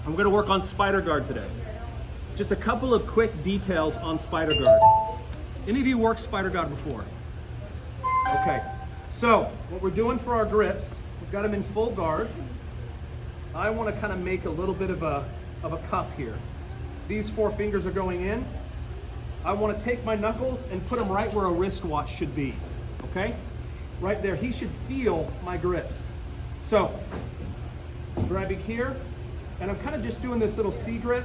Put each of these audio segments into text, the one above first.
I'm gonna work on spider guard today. Just a couple of quick details on spider guard. Any of you worked spider guard before? Okay, so what we're doing for our grips, we've got them in full guard. I wanna kind of make a little bit of a cuff here. These 4 fingers are going in. I wanna take my knuckles and put them right where a wristwatch should be, okay? Right there, he should feel my grips. So, grabbing here, and I'm kind of just doing this little C grip.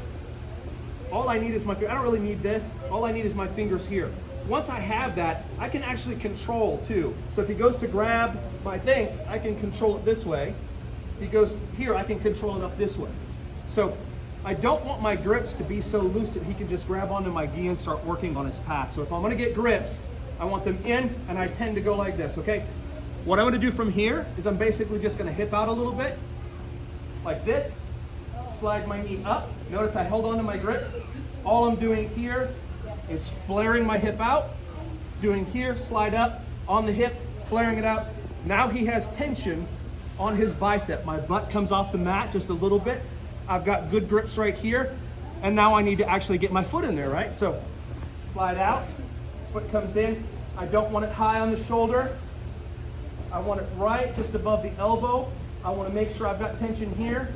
All I need is my, I don't really need this. All I need is my fingers here. Once I have that, I can actually control too. So if he goes to grab my thing, I can control it this way. If he goes here, I can control it up this way. So I don't want my grips to be so loose that he can just grab onto my gi and start working on his pass. So if I'm gonna get grips, I want them in, and I tend to go like this, okay? What I'm gonna do from here is I'm basically just gonna hip out a little bit, like this, slide my knee up. Notice I held onto my grips. All I'm doing here is flaring my hip out, doing here, slide up, on the hip, flaring it out. Now he has tension on his bicep. My butt comes off the mat just a little bit. I've got good grips right here, and now I need to actually get my foot in there, right? So slide out, foot comes in. I don't want it high on the shoulder. I want it right just above the elbow. I want to make sure I've got tension here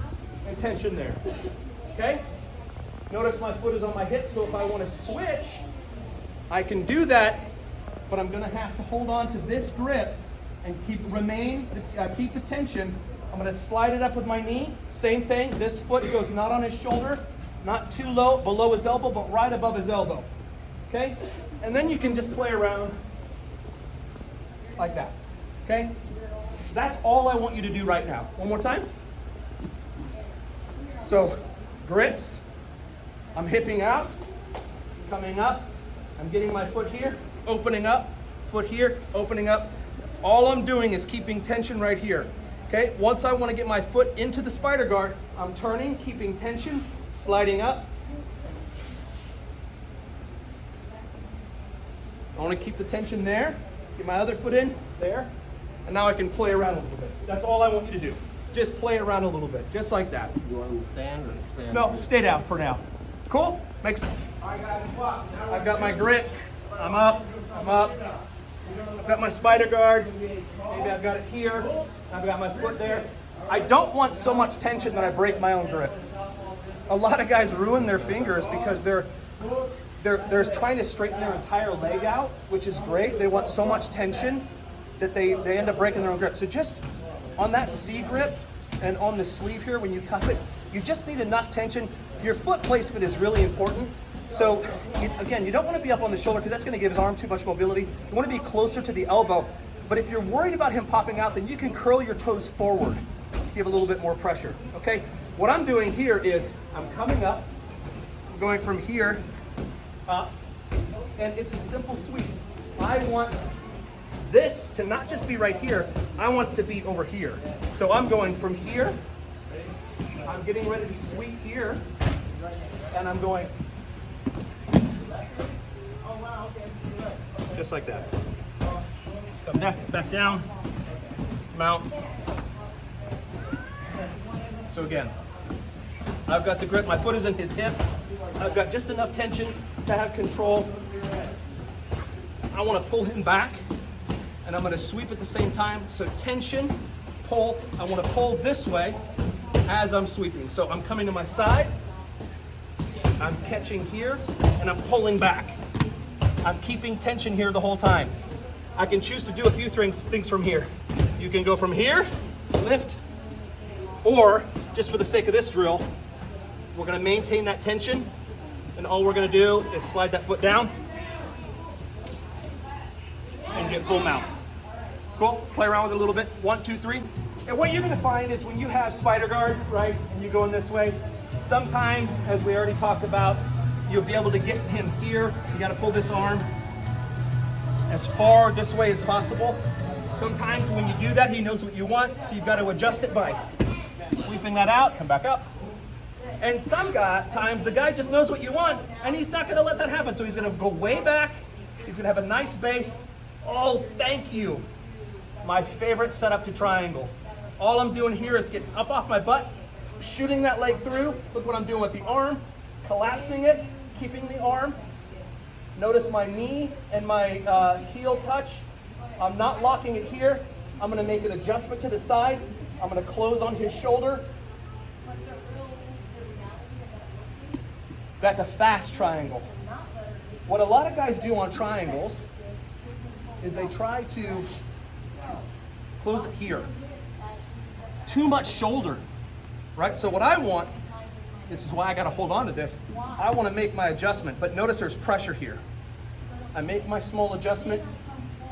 and tension there, okay? Notice my foot is on my hip, so if I want to switch, I can do that, but I'm gonna have to hold on to this grip and keep the tension. I'm gonna slide it up with my knee, same thing, this foot goes not on his shoulder, not too low, below his elbow, but right above his elbow, okay? And then you can just play around like that, okay? That's all I want you to do right now. One more time. So, grips, I'm hipping out, coming up, I'm getting my foot here, opening up, foot here, opening up. All I'm doing is keeping tension right here, okay? Once I want to get my foot into the spider guard, I'm turning, keeping tension, sliding up. I want to keep the tension there, get my other foot in, there, and now I can play around a little bit. That's all I want you to do. Just play around a little bit, just like that. You want to stand or stand? No, stay down for now. Cool? Makes sense. I've got my grips. I'm up. I've got my spider guard. Maybe I've got it here. I've got my foot there. I don't want so much tension that I break my own grip. A lot of guys ruin their fingers because they're trying to straighten their entire leg out, which is great. They want so much tension that they end up breaking their own grip. So just on that C grip and on the sleeve here, when you cuff it, you just need enough tension. Your foot placement is really important. So again, you don't want to be up on the shoulder because that's going to give his arm too much mobility. You want to be closer to the elbow. But if you're worried about him popping out, then you can curl your toes forward to give a little bit more pressure, okay? What I'm doing here is I'm coming up, I'm going from here up, and it's a simple sweep. I want this to not just be right here, I want it to be over here. So I'm going from here, I'm getting ready to sweep here, and I'm going just like that. Come back down, mount. So again, I've got the grip, my foot is in his hip. I've got just enough tension to have control. I want to pull him back, and I'm going to sweep at the same time. So tension, pull. I want to pull this way as I'm sweeping. So I'm coming to my side, I'm catching here, and I'm pulling back. I'm keeping tension here the whole time. I can choose to do a few things from here. You can go from here, lift, or just for the sake of this drill, we're gonna maintain that tension, and all we're gonna do is slide that foot down and get full mount. Cool, play around with it a little bit. 1, 2, 3. And what you're gonna find is when you have spider guard, right, and you go in this way, sometimes, as we already talked about, you'll be able to get him here. You gotta pull this arm as far this way as possible. Sometimes when you do that, he knows what you want, so you've got to adjust it by sweeping that out, come back up. And times the guy just knows what you want, and he's not gonna let that happen, so he's gonna go way back, he's gonna have a nice base. Oh, thank you. My favorite setup to triangle. All I'm doing here is get up off my butt, shooting that leg through. Look what I'm doing with the arm, collapsing it, keeping the arm. Notice my knee and my heel touch. I'm not locking it here. I'm going to make an adjustment to the side. I'm going to close on his shoulder. That's a fast triangle. What a lot of guys do on triangles is they try to close it here. Too much shoulder, right? So what I want, this is why I got to hold on to this, I want to make my adjustment, but notice there's pressure here. I make my small adjustment,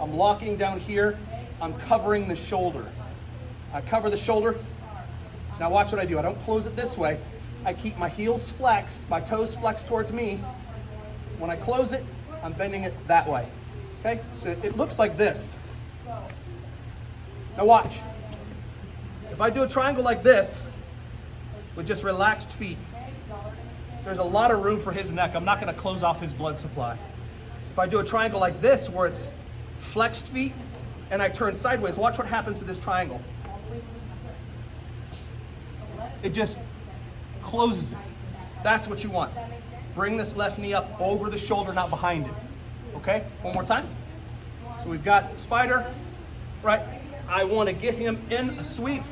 I'm locking down here, I'm covering the shoulder. I cover the shoulder. Now watch what I do. I don't close it this way. I keep my heels flexed, my toes flexed towards me. When I close it, I'm bending it that way. Okay? So it looks like this. Now watch. If I do a triangle like this, with just relaxed feet, there's a lot of room for his neck. I'm not going to close off his blood supply. If I do a triangle like this, where it's flexed feet, and I turn sideways, watch what happens to this triangle. It just closes it. That's what you want. Bring this left knee up over the shoulder, not behind it. Okay? One more time. So we've got spider, right? I want to get him in a sweep.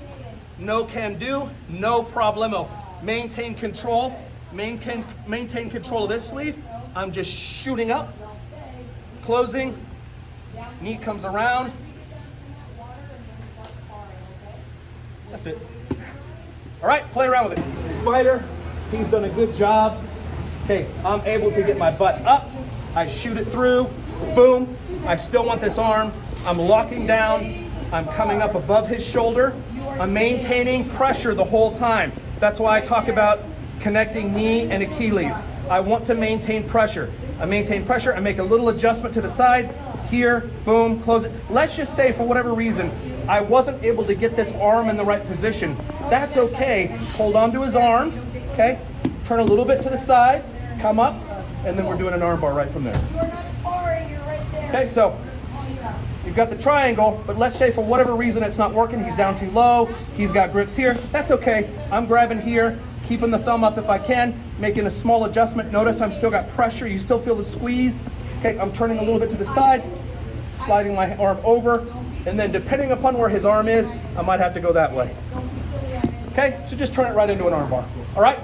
No can do, no problemo. Maintain control. Maintain control of this sleeve. I'm just shooting up, closing. Knee comes around. That's it. All right, play around with it. Spider, he's done a good job. Okay, I'm able to get my butt up. I shoot it through. Boom. I still want this arm. I'm locking down. I'm coming up above his shoulder. I'm maintaining pressure the whole time. That's why I talk about connecting knee and Achilles. I want to maintain pressure. I maintain pressure. I make a little adjustment to the side. Here, boom, close it. Let's just say for whatever reason, I wasn't able to get this arm in the right position. That's okay. Hold on to his arm, okay? Turn a little bit to the side, come up, and then we're doing an arm bar right from there. Okay, so you've got the triangle, but let's say for whatever reason it's not working. He's down too low. He's got grips here. That's okay. I'm grabbing here, keeping the thumb up if I can, making a small adjustment. Notice I'm still got pressure. You still feel the squeeze. Okay, I'm turning a little bit to the side, sliding my arm over, and then depending upon where his arm is, I might have to go that way. Okay, so just turn it right into an arm bar. All right?